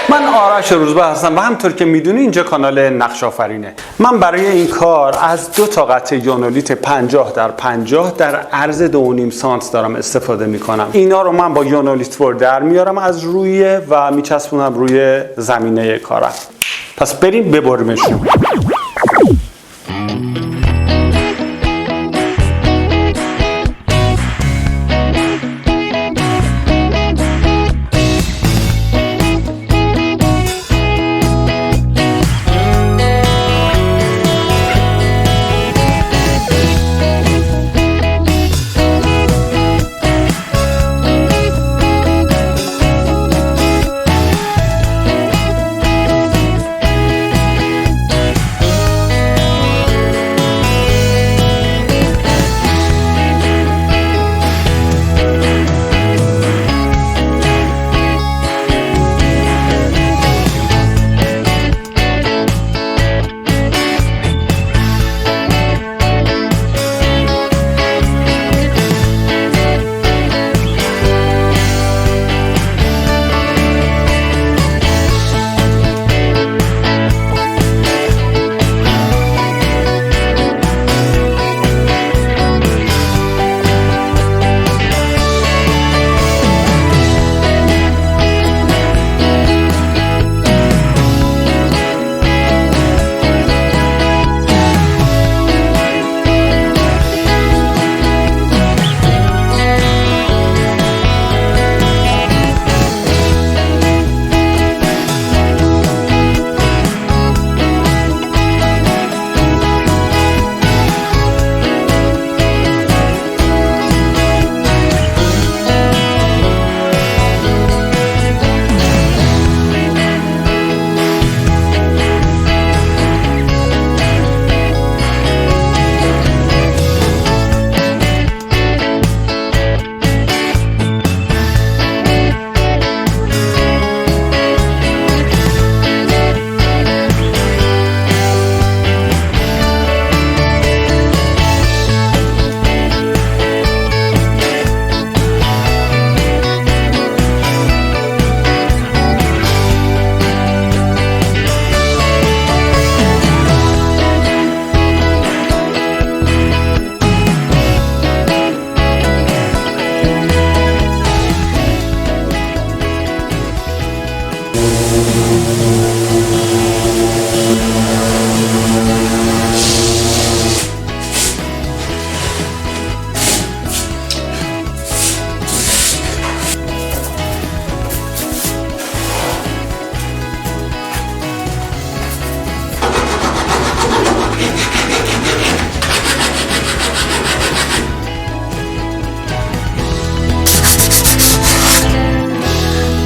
من آرش روزبه هستم و همطور که میدونی اینجا کانال نقش آفرینه. من برای این کار از 2 تا قطعه یونولیت 50 در 50 در عرض 2.5 سانت دارم استفاده میکنم. اینا رو من با یونولیت ور در میارم از روی و میچسبونم روی زمینه کارم. پس بریم ببریمشون.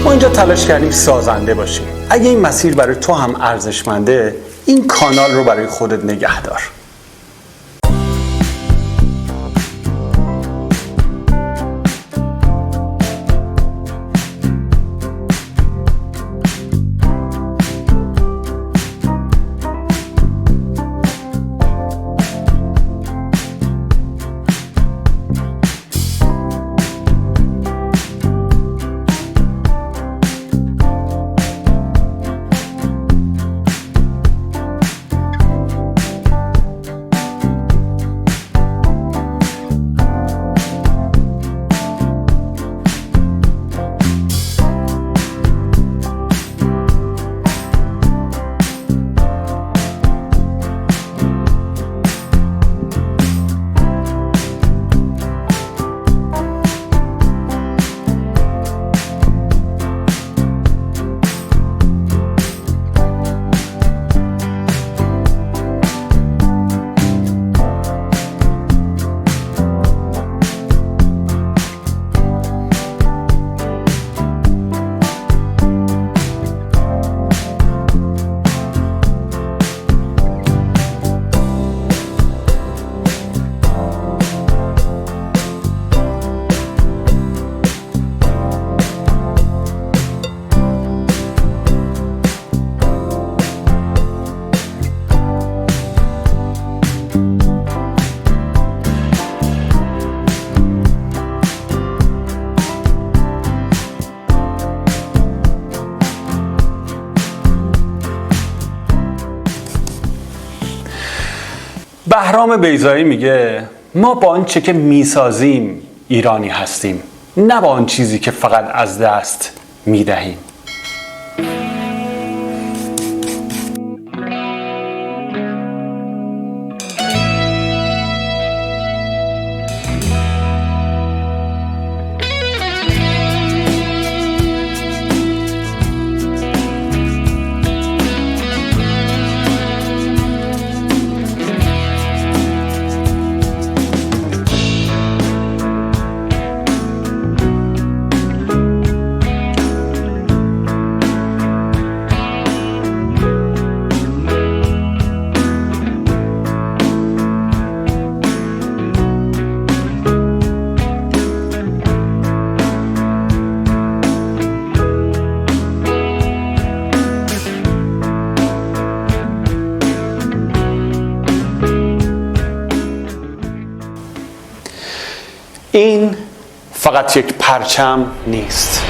ما اینجا تلاش کردیم سازنده باشیم. اگه این مسیر برای تو هم ارزشمنده، این کانال رو برای خودت نگه دار. بهرام بیضایی میگه ما با آنچه که میسازیم ایرانی هستیم، نه با آن چیزی که فقط از دست میدهیم. این فقط یک پرچم نیست.